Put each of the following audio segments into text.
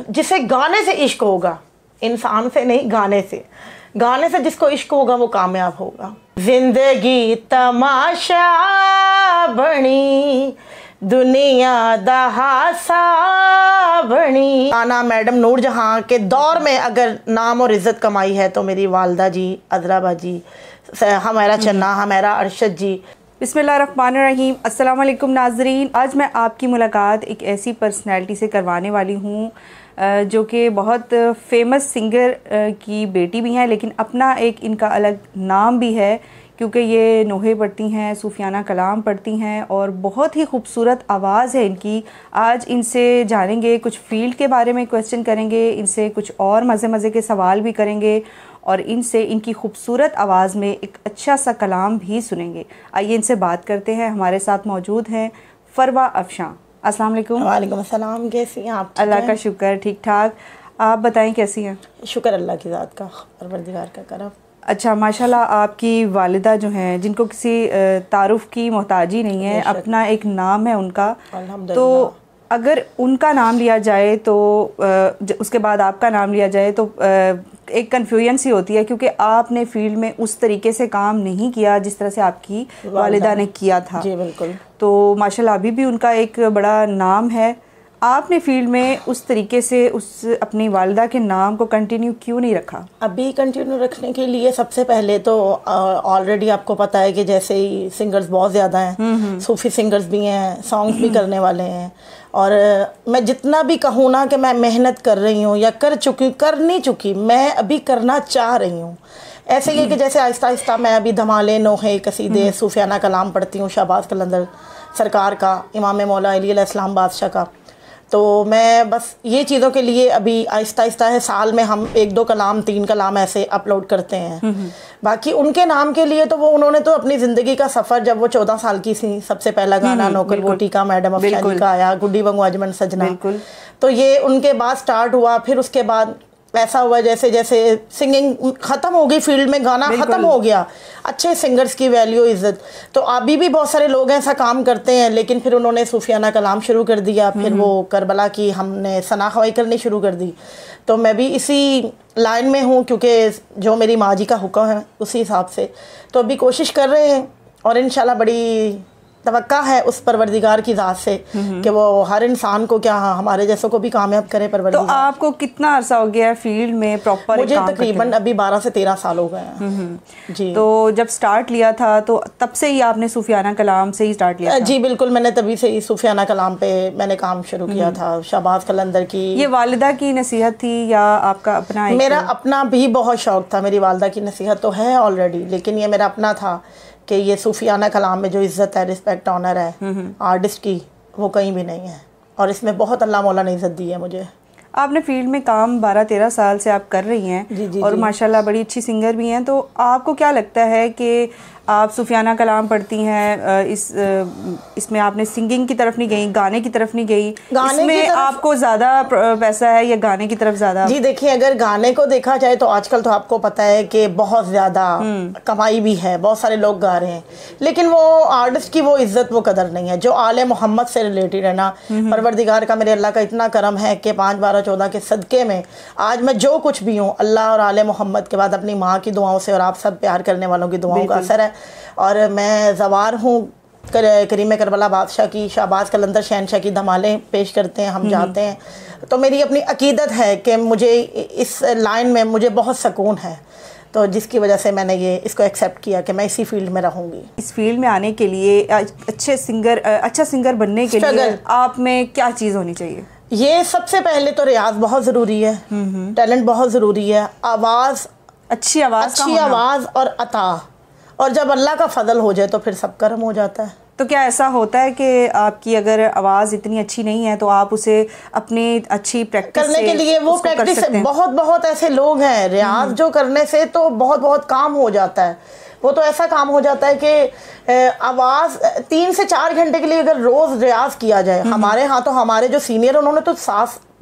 जिसे गाने से इश्क होगा, इंसान से नहीं, गाने से जिसको इश्क होगा वो कामयाब होगा। जिंदगी तमाशा बनी, दुनिया दा हासा बनी। गाना मैडम नूरजहां के दौर में अगर नाम और इज़्ज़त कमाई है तो मेरी वालदा जी, अजरा बाजी, हमारा चन्ना, हमारा अरशद जी। बिस्मिल्लाहिर्रहमानिर्रहीम। अस्सलाम वालेकुम नाज़रीन। आज मैं आपकी मुलाकात एक ऐसी पर्सनैलिटी से करवाने वाली हूँ जो कि बहुत फेमस सिंगर की बेटी भी हैं, लेकिन अपना एक इनका अलग नाम भी है क्योंकि ये नोहे पढ़ती हैं, सूफियाना कलाम पढ़ती हैं और बहुत ही खूबसूरत आवाज़ है इनकी। आज इनसे जानेंगे, कुछ फील्ड के बारे में क्वेश्चन करेंगे, इनसे कुछ और मज़े के सवाल भी करेंगे और इनसे इनकी खूबसूरत आवाज़ में एक अच्छा सा कलाम भी सुनेंगे। आइए इनसे बात करते हैं। हमारे साथ मौजूद हैं फरवा अफशां। अस्सलाम वालेकुम। वालेकुम अस्सलाम। कैसी हैं आप? अल्लाह का शुक्र, ठीक ठाक। आप बताएं कैसी हैं? शुक्र अल्लाह की ज़ात का, परवरदिगार का करम। अच्छा, माशाल्लाह आपकी वालिदा जो हैं, जिनको किसी तारुफ की मोहताजी नहीं है, अपना एक नाम है उनका, तो अगर उनका नाम लिया जाए तो उसके बाद आपका नाम लिया जाए तो एक कन्फ्यूजन सी होती है क्योंकि आपने फील्ड में उस तरीके से काम नहीं किया जिस तरह से आपकी वालिदा ने किया था। जी बिल्कुल। तो माशाल्लाह अभी भी उनका एक बड़ा नाम है। आपने फील्ड में उस तरीके से उस अपनी वालिदा के नाम को कंटिन्यू क्यों नहीं रखा? अभी कंटिन्यू रखने के लिए सबसे पहले तो ऑलरेडी आपको पता है कि जैसे ही सिंगर्स बहुत ज़्यादा हैं, सूफ़ी सिंगर्स भी हैं, सॉन्ग्स भी करने वाले हैं, और मैं जितना भी कहूँ ना कि मैं मेहनत कर रही हूँ या कर नहीं चुकी, मैं अभी करना चाह रही हूँ। ऐसे ही है कि जैसे आहिस्ता आहिस्ता मैं अभी धमाले, नोहे, कसीदे, सूफियाना कलाम पढ़ती हूँ, शहबाज कलंदर सरकार का, इमाम मौला अली अलैहिस्सलाम बादशाह का। तो मैं बस ये चीज़ों के लिए अभी आहिस्ता आहिस्ता है, साल में हम 1-2 कलाम, 3 कलाम ऐसे अपलोड करते हैं। बाकी उनके नाम के लिए तो वो उन्होंने तो अपनी ज़िंदगी का सफ़र, जब वो 14 साल की थी, सबसे पहला गाना नौकर वोटी का मैडम अफशानी का आया, गुड्डी बंगू अजमन सजना, तो ये उनके बाद स्टार्ट हुआ। फिर उसके बाद ऐसा हुआ जैसे जैसे सिंगिंग ख़त्म हो गई, फील्ड में गाना ख़त्म हो गया, अच्छे सिंगर्स की वैल्यू, इज़्ज़त। तो अभी भी बहुत सारे लोग ऐसा काम करते हैं, लेकिन फिर उन्होंने सूफियाना कलाम शुरू कर दिया, फिर वो करबला की हमने सना खवाई करनी शुरू कर दी। तो मैं भी इसी लाइन में हूँ क्योंकि जो मेरी माँ जी का हुक्म है उसी हिसाब से तो अभी कोशिश कर रहे हैं, और इंशाल्लाह बड़ी तवक्का है उस परवरदिगार की ज़ात से कि वो हर इंसान को, क्या हमारे जैसों को भी कामयाब करे परवरदिगार। तो आपको कितना अरसा हो गया है फील्ड में प्रॉपर? मुझे तकरीबन अभी 12 से 13 साल हो गए हैं। जी। तो जब स्टार्ट लिया था तो तब से ही आपने सूफियाना कलाम से ही स्टार्ट लिया था? जी बिल्कुल, मैंने तभी से ही सूफियाना कलाम पे मैंने काम शुरू किया था। शहबाज कलंदर की। ये वालिदा की नसीहत थी या आपका अपना? मेरा अपना भी बहुत शौक था। मेरी वालिदा की नसीहत तो है ऑलरेडी, लेकिन ये मेरा अपना था कि ये सूफियाना कलाम में जो इज़्ज़त है, रिस्पेक्ट, ऑनर है आर्टिस्ट की, वो कहीं भी नहीं है, और इसमें बहुत अल्लाह मौला ने इज़्ज़त दी है मुझे। आपने फील्ड में काम 12-13 साल से आप कर रही हैं। जी, और माशाल्लाह बड़ी अच्छी सिंगर भी हैं। तो आपको क्या लगता है कि आप सूफियाना कलाम पढ़ती हैं, इसमें आपने सिंगिंग की तरफ नहीं गई, गाने की तरफ नहीं गई, इसमें आपको ज़्यादा पैसा है या गाने की तरफ ज़्यादा? जी देखिए, अगर गाने को देखा जाए तो आजकल तो आपको पता है कि बहुत ज़्यादा कमाई भी है, बहुत सारे लोग गा रहे हैं, लेकिन वो आर्टिस्ट की वो इज़्ज़त, वो कदर नहीं है जो आले मोहम्मद से रिलेटेड है ना। परवरदिगार का, मेरे अल्लाह का इतना करम है कि 5, 12, 14 के सदक़े में आज मैं जो कुछ भी हूँ, अल्लाह और आले मोहम्मद के बाद अपनी माँ की दुआओं से और आप सब प्यार करने वालों की दुआओं का असर है। और मैं ज़वार हूँ करीम करबला बादशाह की, शहबाज कलंदर शहनशाह की धमालें पेश करते हैं, हम जाते हैं। तो मेरी अपनी अकीदत है कि मुझे इस लाइन में मुझे बहुत सुकून है, तो जिसकी वजह से मैंने ये इसको एक्सेप्ट किया कि मैं इसी फील्ड में रहूँगी। इस फील्ड में आने के लिए, अच्छा सिंगर बनने के लिए आप में क्या चीज़ होनी चाहिए? ये सबसे पहले तो रियाज बहुत ज़रूरी है, टैलेंट बहुत ज़रूरी है, आवाज़, अच्छी आवाज़ और अता, और जब अल्लाह का फजल हो जाए तो फिर सब कर्म हो जाता है। तो क्या ऐसा होता है कि आपकी अगर आवाज़ इतनी अच्छी नहीं है तो आप उसे अपनी अच्छी प्रैक्टिस करने के लिए वो प्रैक्टिस, बहुत ऐसे लोग हैं, रियाज जो करने से तो बहुत काम हो जाता है। वो तो ऐसा काम हो जाता है कि आवाज़ 3 से 4 घंटे के लिए अगर रोज़ रियाज किया जाए, हमारे यहाँ तो हमारे जो सीनियर उन्होंने तो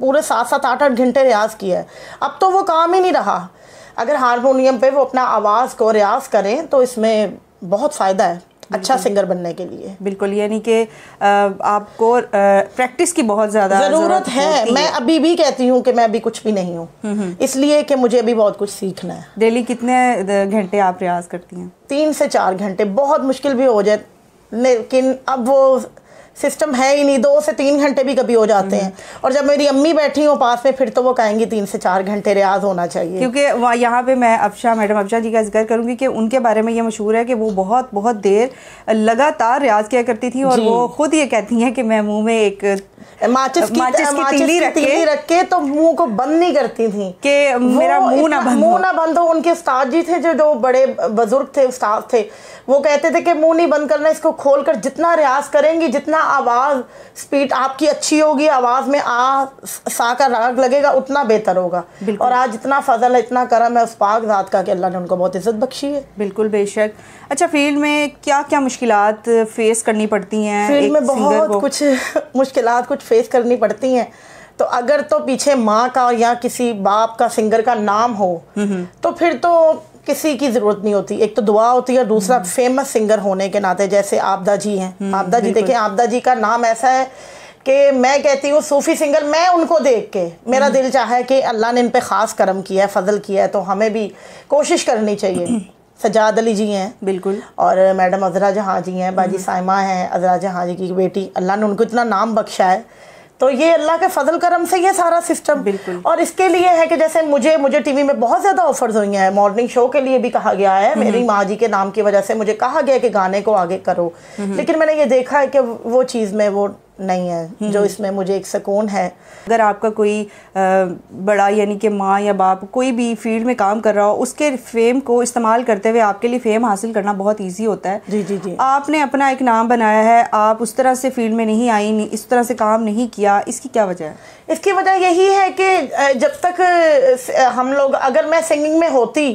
पूरे 7-7, 8-8 घंटे रियाज किया है। अब तो वो काम ही नहीं रहा। अगर हारमोनियम पे वो अपना आवाज़ को रियाज करें तो इसमें बहुत फ़ायदा है। अच्छा सिंगर बनने के लिए। बिल्कुल, यानी कि आपको प्रैक्टिस की बहुत ज़्यादा ज़रूरत है। मैं अभी भी कहती हूँ कि मैं अभी कुछ भी नहीं हूँ, इसलिए कि मुझे अभी बहुत कुछ सीखना है। डेली कितने घंटे आप रियाज करती हैं? 3 से 4 घंटे, बहुत मुश्किल भी हो जाए, लेकिन अब वो सिस्टम है ही नहीं। 2 से 3 घंटे भी कभी हो जाते हैं, और जब मेरी अम्मी बैठी हो पास में फिर तो वो कहेंगी 3 से 4 घंटे रियाज होना चाहिए। क्योंकि वहाँ यहाँ पे मैं मैडम अफशा जी का जिक्र करूँगी कि उनके बारे में ये मशहूर है कि वो बहुत बहुत देर लगातार रियाज किया करती थी, और वो खुद ये कहती हैं कि मैं मुँह में एक माचिस की तीली रख के तो मुंह को बंद नहीं करती थी कि मेरा मुंह ना बंद हो। उनके उस्ताद जी थे जो बड़े बुजुर्ग थे, उस्ताद थे, वो कहते थे कि मुंह नहीं बंद करना, इसको खोलकर जितना रियाज करेंगी, जितना आवाज़ स्पीड आपकी अच्छी होगी, आवाज़ में सा का राग लगेगा, उतना बेहतर होगा। और आज इतना फजल है, इतना करम है उस पाक ज़ात का कि अल्लाह ने उनको बहुत इज्जत बख्शी है। बिल्कुल, बेशक। अच्छा, फील्ड में क्या क्या मुश्किलात फेस करनी पड़ती हैं? फील्ड में बहुत कुछ मुश्किलात कुछ फेस करनी पड़ती हैं। तो अगर तो पीछे माँ का या किसी बाप का सिंगर का नाम हो तो फिर तो किसी की ज़रूरत नहीं होती। एक तो दुआ होती है, दूसरा फेमस सिंगर होने के नाते, जैसे आबदा जी हैं। आबदा जी देखें, आबदा जी का नाम ऐसा है कि मैं कहती हूँ सूफ़ी सिंगर, मैं उनको देख के मेरा दिल चाहे कि अल्लाह ने इन पे ख़ास करम किया है, फ़ज़ल किया है, तो हमें भी कोशिश करनी चाहिए। सजाद अली जी हैं, बिल्कुल, और मैडम अज़रा जहाँ जी हैं, बाजी साइमा हैं, अज़रा जहाँ जी की बेटी, अल्लाह ने उनको इतना नाम बख्शा है। तो ये अल्लाह के फजल करम से ये सारा सिस्टम। बिल्कुल। और इसके लिए है कि जैसे मुझे टीवी में बहुत ज़्यादा ऑफर्स हुई हैं, मॉर्निंग शो के लिए भी कहा गया है, मेरी माँ जी के नाम की वजह से मुझे कहा गया कि गाने को आगे करो, लेकिन मैंने ये देखा है कि वो चीज़ में वो नहीं है जो इसमें मुझे एक सुकून है। अगर आपका कोई बड़ा यानी कि माँ या बाप कोई भी फील्ड में काम कर रहा हो, उसके फेम को इस्तेमाल करते हुए आपके लिए फेम हासिल करना बहुत इजी होता है। जी जी जी। आपने अपना एक नाम बनाया है, आप उस तरह से फील्ड में नहीं आई, इस तरह से काम नहीं किया, इसकी क्या वजह है? इसकी वजह यही है कि जब तक हम लोग, अगर मैं सिंगिंग में होती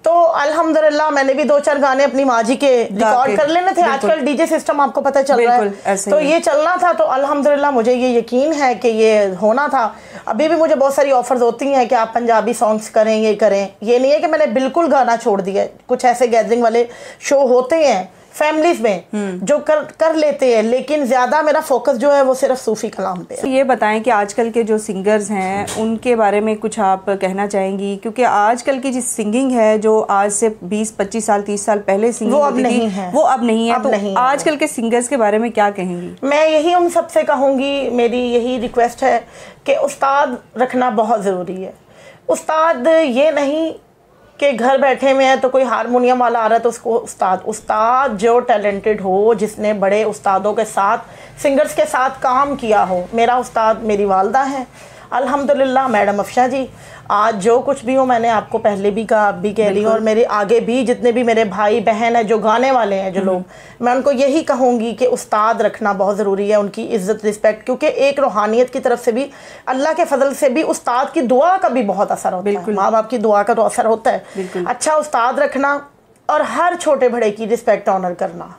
तो अल्हम्दुलिल्लाह मैंने भी 2-4 गाने अपनी माँ जी के रिकॉर्ड कर लेने थे। आजकल डीजे सिस्टम आपको पता चल रहा है, तो ये चलना था, तो अल्हम्दुलिल्लाह मुझे ये यकीन है कि ये होना था। अभी भी मुझे बहुत सारी ऑफर्स होती हैं कि आप पंजाबी सॉन्ग्स करें, ये करें। ये नहीं है कि मैंने बिल्कुल गाना छोड़ दिया। कुछ ऐसे गैदरिंग वाले शो होते हैं फैमिलीज में जो कर लेते हैं, लेकिन ज़्यादा मेरा फोकस जो है वो सिर्फ सूफ़ी कलाम पे है। ये बताएं कि आजकल के जो सिंगर्स हैं उनके बारे में कुछ आप कहना चाहेंगी, क्योंकि आजकल की जो सिंगिंग है, जो आज से 20-25 साल 30 साल पहले सिंगिंग वो अब नहीं है, वो अब नहीं है। तो आजकल के सिंगर्स के बारे में क्या कहेंगी? मैं यही उन सबसे कहूँगी, मेरी यही रिक्वेस्ट है कि उस्ताद रखना बहुत ज़रूरी है। उस्ताद ये नहीं कि घर बैठे में है तो कोई हारमोनियम वाला आ रहा है तो उसको उस्ताद जो टैलेंटेड हो, जिसने बड़े उस्तादों के साथ, सिंगर्स के साथ काम किया हो। मेरा उस्ताद मेरी वालदा है अल्हम्दुलिल्लाह, मैडम अफशा जी। आज जो कुछ भी हो, मैंने आपको पहले भी कहा, अब भी कह रही हूँ, और मेरे आगे भी जितने भी मेरे भाई बहन हैं जो गाने वाले हैं, जो लोग, मैं उनको यही कहूँगी कि उस्ताद रखना बहुत ज़रूरी है, उनकी इज़्ज़त रिस्पेक्ट, क्योंकि एक रूहानियत की तरफ से भी, अल्लाह के फजल से भी उस्ताद की दुआ का भी बहुत असर होता है। माँ बाप की दुआ का तो असर होता है। अच्छा उस्ताद रखना और हर छोटे बड़े की रिस्पेक्ट ऑनर करना,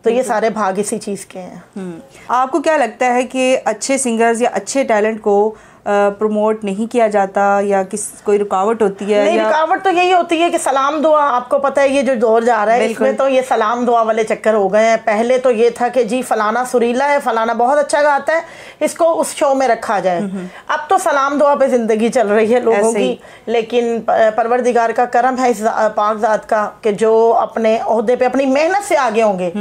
तो ये सारे भाग इसी चीज़ के हैं। आपको क्या लगता है कि अच्छे सिंगर्स या अच्छे टैलेंट को प्रमोट नहीं किया जाता, या कोई रुकावट होती है? नहीं, रुकावट तो यही होती है कि सलाम दुआ, आपको पता है ये जो दौर जा रहा है इसमें तो ये सलाम दुआ वाले चक्कर हो गए हैं। पहले तो ये था कि जी फलाना सुरीला है, फलाना बहुत अच्छा गाता है, इसको उस शो में रखा जाए। अब तो सलाम दुआ पे ज़िंदगी चल रही है लोगों की, लेकिन परवरदिगार का करम है इस पाक ज़ात का कि जो अपने ओहदे पे अपनी मेहनत से आगे होंगे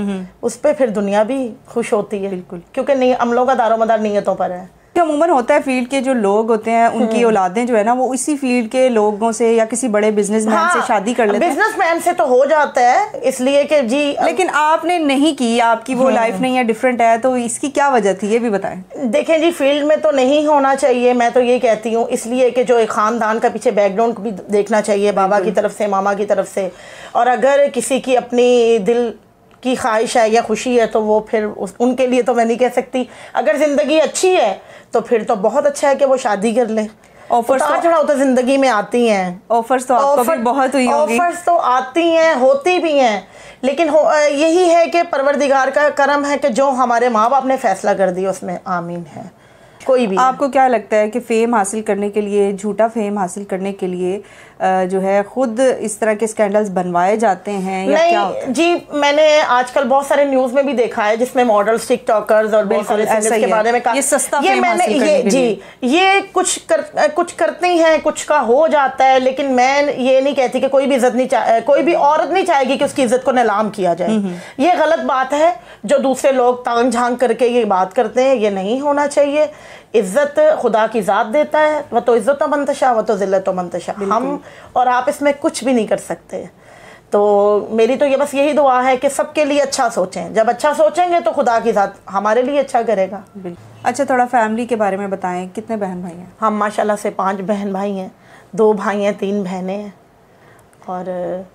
उस पर फिर दुनिया भी खुश होती है। बिल्कुल, क्योंकि अमलों का दारोमदार नीयतों पर है। अमूमन होता है फील्ड के जो लोग होते हैं उनकी औलादें जो है ना, वो इसी फील्ड के लोगों से या किसी बड़े बिजनेसमैन से शादी कर लेते हैं। बिजनेसमैन से तो हो जाता है, इसलिए कि जी, लेकिन आपने नहीं की, आपकी वो लाइफ नहीं है, डिफरेंट है, तो इसकी क्या वजह थी ये भी बताएं। देखें जी, फील्ड में तो नहीं होना चाहिए, मैं तो ये कहती हूँ, इसलिए कि जो एक ख़ानदान का पीछे बैकग्राउंड भी देखना चाहिए, बाबा की तरफ से, मामा की तरफ से। और अगर किसी की अपनी दिल की ख्वाहिश है या खुशी है तो वो फिर उनके लिए तो मैं नहीं कह सकती। अगर ज़िंदगी अच्छी है तो फिर तो बहुत अच्छा है कि वो शादी कर ले। ऑफर्स चढ़ाओ तो ज़िंदगी में आती हैं, ऑफर्स तो आपको भी बहुत हुई होंगी। ऑफर्स तो आती हैं, होती भी हैं, लेकिन यही है कि परवरदिगार का करम है कि जो हमारे माँ बाप ने फ़ैसला कर दिया उसमें आमीन है। कोई भी। आपको क्या लगता है कि फेम हासिल करने के लिए, झूठा फेम हासिल करने के लिए जो है खुद इस तरह के स्कैंडल्स बनवाए जाते हैं या नहीं, क्या? जी मैंने आजकल बहुत सारे न्यूज में भी देखा है जिसमें मॉडल्स, टिकटॉकर्स और बहुत सारे सिंगर्स के बारे में कहा, ये सस्ता ये फेम मैंने हासिल करने के लिए। ये कुछ करती हैं, कुछ का हो जाता है, लेकिन मैं ये नहीं कहती कि कोई भी इज्जत नहीं कोई भी औरत नहीं चाहेगी कि उसकी इज्जत को नीलाम किया जाए। ये गलत बात है। जो दूसरे लोग तांग झांग करके ये बात करते हैं, ये नहीं होना चाहिए। इज्जत खुदा की ज़ात देता है, वह तो इज्जत मंतशा वह तो ज़िल्लत मंतशा। हम और आप इसमें कुछ भी नहीं कर सकते। तो मेरी तो ये बस यही दुआ है कि सबके लिए अच्छा सोचें। जब अच्छा सोचेंगे तो खुदा की ज़ात हमारे लिए अच्छा करेगा। अच्छा, थोड़ा फैमिली के बारे में बताएं, कितने बहन भाई हैं? हम माशाल्लाह से 5 बहन भाई हैं, 2 भाई हैं, 3 बहनें हैं। और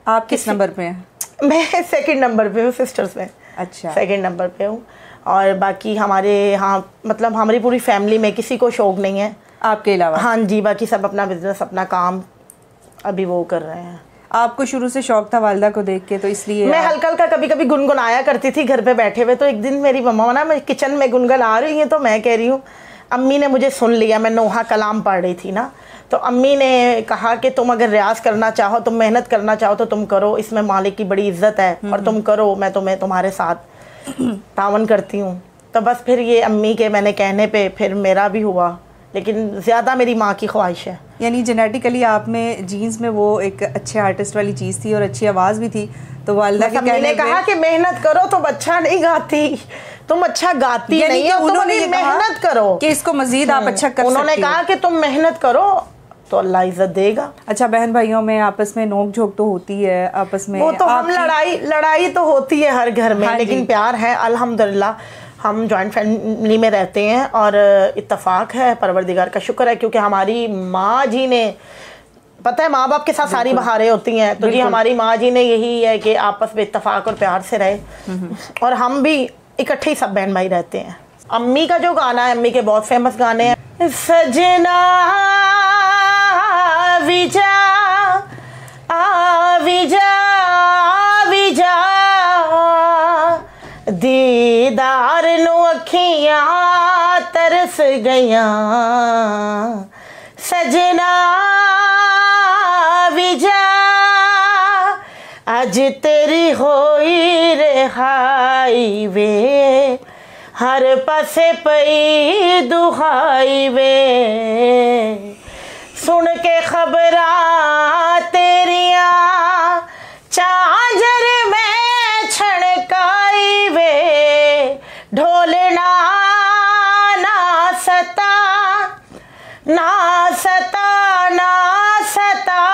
आप किस नंबर पे हैं? मैं सेकंड नंबर पे हूँ सिस्टर्स में। अच्छा, सेकंड नंबर पे हूँ। और बाकी हमारे यहाँ मतलब हमारी पूरी फैमिली में किसी को शौक नहीं है आपके अलावा? हाँ जी, बाकी सब अपना बिजनेस, अपना काम अभी वो कर रहे हैं। आपको शुरू से शौक था वालिदा को देख के, तो इसलिए मैं हल्का हल्का कभी कभी गुनगुनाया करती थी घर पे बैठे हुए। तो एक दिन मेरी मम्मा ना, मैं किचन में गुनगुना रही हैं, तो मैं कह रही हूँ, अम्मी ने मुझे सुन लिया। मैं नोहा कलाम पढ़ रही थी ना, तो अम्मी ने कहा कि तुम अगर रियाज करना चाहो, तुम मेहनत करना चाहो तो तुम करो, इसमें मालिक की बड़ी इज्जत है और तुम करो, मैं तुम्हारे साथ तावन करती हूँ। तो बस फिर ये अम्मी के मैंने कहने पे फिर मेरा भी हुआ, लेकिन ज़्यादा मेरी माँ की ख्वाहिश है। यानी जेनेटिकली आप में, जीन्स में वो एक अच्छे आर्टिस्ट वाली चीज़ थी और अच्छी आवाज़ भी थी। तो वालिदा के कहने पे कहा कि मेहनत करो, तुम अच्छा नहीं गाती, तुम अच्छा गाती नहीं हो, उन्होंने मेहनत करो कि इसको मजीद आप अच्छा कर सकते हो। उन्होंने कहा कि तुम मेहनत करो तो अल्लाह इज्जत देगा। अच्छा, बहन भाइयों में आपस में नोक झोंक तो होती है आपस में? वो तो हम लड़ाई तो होती है हर घर में, लेकिन प्यार है अल्हम्दुलिल्लाह। हम जॉइंट फैमिली में रहते हैं और इत्तेफाक है, परवरदिगार का शुक्र है, क्योंकि हमारी माँ जी ने, पता है माँ बाप के साथ सारी बहारें होती हैं, तो जी हमारी माँ जी ने यही है कि आपस में इत्तेफाक और प्यार से रहे, और हम भी इकट्ठे ही सब बहन भाई रहते हैं। अम्मी का जो गाना है, अम्मी के बहुत फेमस गाने हैं, सजना विजा आविजा विजा दीदार नु अखियां तरस गया, सजना विजा अज तेरी होई रिहाई वे, हर पासे पई दुहाई वे, सुन के खबरां तेरिया झांझर में छड़काई वे, ढोलना ना सता ना सता ना सता,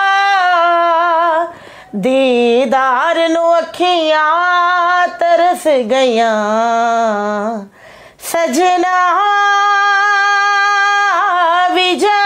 दीदार नु अखियां तरस गया, सजना विजा।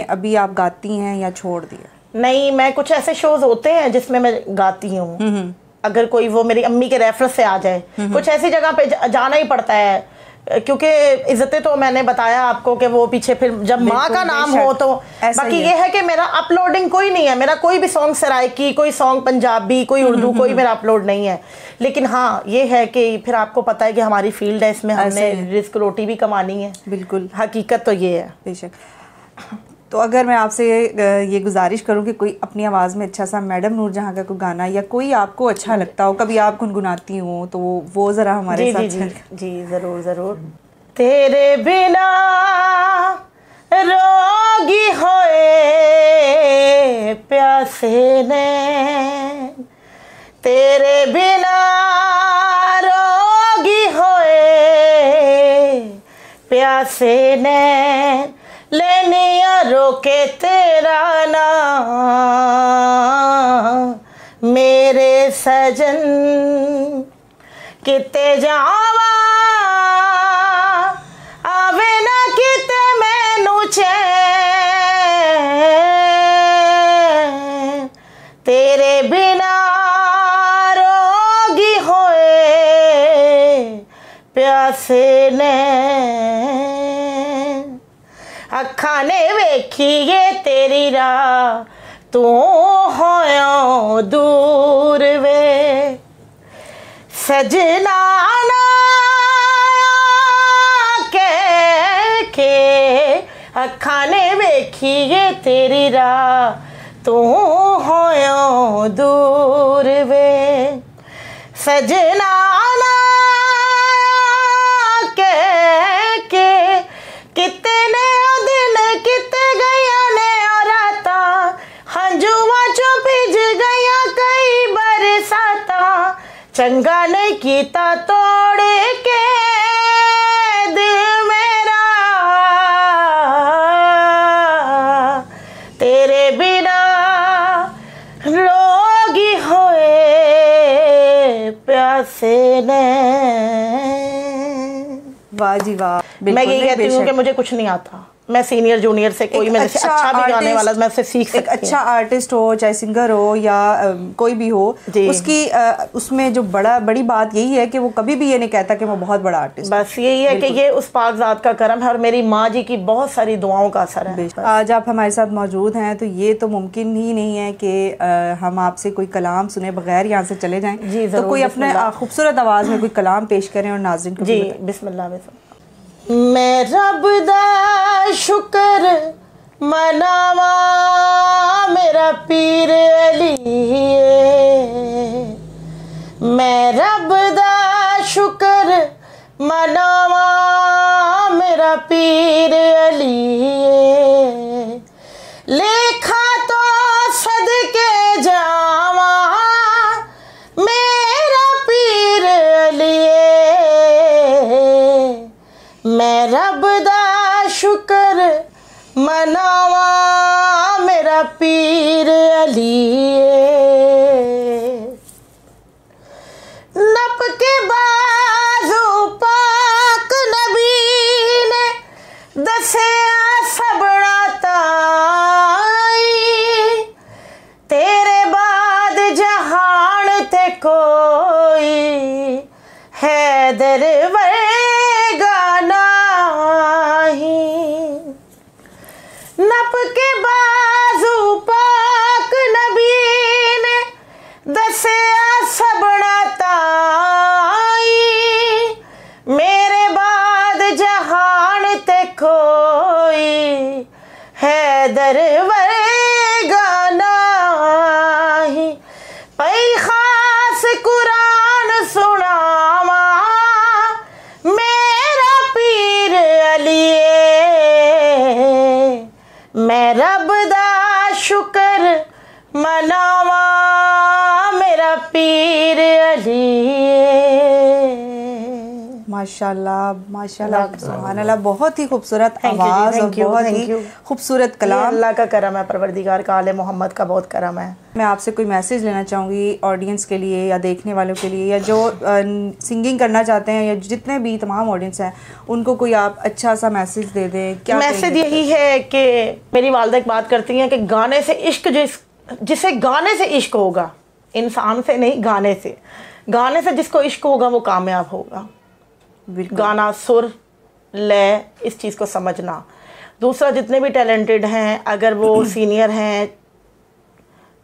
अभी आप गाती हैं या छोड़ दिया? नहीं, मैं कुछ ऐसे शोज होते हैं जिसमें मैं गाती हूँ। अगर कोई वो मेरी अम्मी के रेफरेंस से आ जाए, कुछ ऐसी जगह पे जाना ही पड़ता है, क्योंकि इज्जतें तो मैंने बताया आपको कि वो पीछे फिर जब माँ का नाम हो तो। बाकी ये है कि मेरा अपलोडिंग कोई नहीं है, मेरा कोई भी सॉन्ग सराइकी, कोई सॉन्ग पंजाबी, कोई उर्दू, कोई मेरा अपलोड नहीं है। लेकिन हाँ ये है कि फिर आपको पता है कि हमारी फील्ड है, इसमें हमने रिस्क रोटी भी कमानी है। बिल्कुल, हकीकत तो ये है। बेशक। तो अगर मैं आपसे ये गुजारिश करूं कि कोई अपनी आवाज़ में अच्छा सा मैडम नूरजहां का कोई गाना या कोई आपको अच्छा लगता हो, कभी आप गुनगुनाती हो, तो वो ज़रा हमारे साथ। जी ज़रूर ज़रूर। तेरे बिना रोगी होए प्यासे ने, तेरे बिना रोगी होए प्यासे ने, लेनिया रोके तेरा नाम, मेरे सजन किते जावा आवे ना किते मैनू चैन, तेरे बिना रोगी होए प्यासे ने, अखा ने वेखिए तेरी राह तू होयो दूर वे, सजना ना के के अखां ने वेखीए तेरी राह तू होयों दूर वे सजना ना के कितने दिन किते गया ने राता हंजुआ चो भिज गया कई बरसाता चंगा नहीं कीता तोड़ के दिल मेरा तेरे बिना रोगी होए प्यासे ने। वाह जी वाह। मैं यही कहती हूँ कि मुझे कुछ नहीं आता, मैं सीनियर जूनियर से कोई मेरे से अच्छा भी गाने वाला मैं उससे सीख सकती हूँ। एक अच्छा आर्टिस्ट हो, चाहे सिंगर हो या कोई भी हो, उसकी उसमें जो बड़ी बात यही है कि वो कभी भी ये नहीं कहता कि मैं बहुत बड़ा आर्टिस्ट। बस यही है कि ये उस पाक ज़ात का करम है और मेरी माँ जी की बहुत सारी दुआओं का असर है। आज आप हमारे साथ मौजूद हैं तो ये तो मुमकिन ही नहीं है कि हम आपसे कोई कलाम सुने बगैर यहाँ से चले जाएं। तो कोई अपने खूबसूरत आवाज़ में कोई कलाम पेश करें और नाज़रीन को। जी बिस्मिल्लाह। मैं रब दा शुक्र मनावा मेरा पीर अली, मैं रब दा शुक्र मनावा मेरा पीर अली, लेखा तो सदके जावा मेरा पीर अली, मैं रब दा शुक्र मनावा मेरा पीर अली, नप के बाजू पाक नबी ने दसिया सबना ताई, तेरे बाद जहान ते कोई हैदर नप के बाजू पाक नबी ने दसिया सबना ताई, मेरे बाद जहान ते कोई हैदर वर्गा नहीं, पई खास कुरान सुनावा मेरा पीर अली, मैं रब दा शुक्र मनावा मेरा पीर अली। माशाल्लाह माशाल्लाह सुभान अल्लाह, बहुत ही खूबसूरत आवाज़ और बहुत ही खूबसूरत कलाम। अल्लाह का करम है, परवरदिगार का, आले मोहम्मद का बहुत करम है। मैं आपसे कोई मैसेज लेना चाहूँगी ऑडियंस के लिए या देखने वालों के लिए या जो सिंगिंग करना चाहते हैं या जितने भी तमाम ऑडियंस हैं उनको कोई आप अच्छा सा मैसेज दे दें। क्या मैसेज यही है कि मेरी वालिदा एक बात करती हैं कि गाने से इश्क, जिसे गाने से इश्क होगा, इंसान से नहीं गाने से जिसको इश्क होगा वो कामयाब होगा। गाना, सुर, लय, इस चीज़ को समझना। दूसरा, जितने भी टैलेंटेड हैं, अगर वो सीनियर हैं,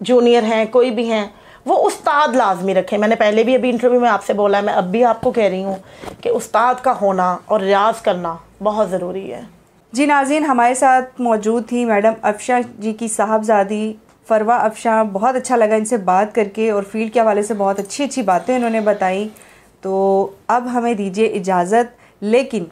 जूनियर हैं, कोई भी हैं, वो उस्ताद लाजमी रखें। मैंने पहले भी अभी इंटरव्यू में आपसे बोला है, मैं अब भी आपको कह रही हूँ कि उस्ताद का होना और रियाज करना बहुत ज़रूरी है। जी नाज़रीन, हमारे साथ मौजूद थी मैडम अफशा जी की साहबजादी फरवा अफशा। बहुत अच्छा लगा इनसे बात करके और फील्ड के हवाले से बहुत अच्छी अच्छी बातें इन्होंने बताई। तो अब हमें दीजिए इजाज़त, लेकिन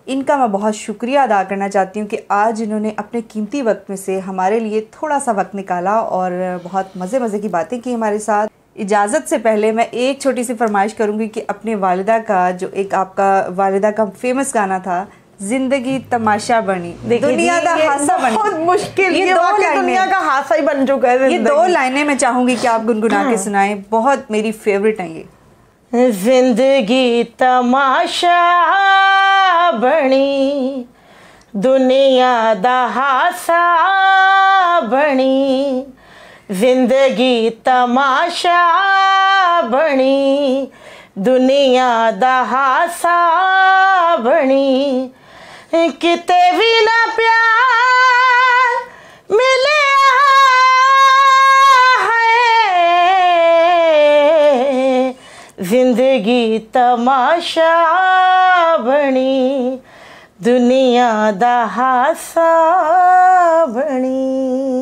इनका मैं बहुत शुक्रिया अदा करना चाहती हूँ कि आज इन्होंने अपने कीमती वक्त में से हमारे लिए थोड़ा सा वक्त निकाला और बहुत मज़े की बातें की हमारे साथ। इजाज़त से पहले मैं एक छोटी सी फरमाइश करूँगी कि अपने वालिदा का, जो एक आपका वालिदा का फेमस गाना था, जिंदगी तमाशा बनी, दुनिया का हादसा बनी, बहुत मुश्किल, ये दो लाइनें दुनिया का हादसा ही बन चुका है। ये दो लाइनें मैं चाहूँगी कि आप गुनगुना के सुनाएं, बहुत मेरी फेवरेट हैं ये। जिंदगी तमाशा बनी, दुनिया दा हासा बनी, जिंदगी तमाशा बनी, दुनिया दा हासा बनी, किते भी ना प्यार मिले जिंदगी तमाशा बनी, दुनिया दा हासा बनी।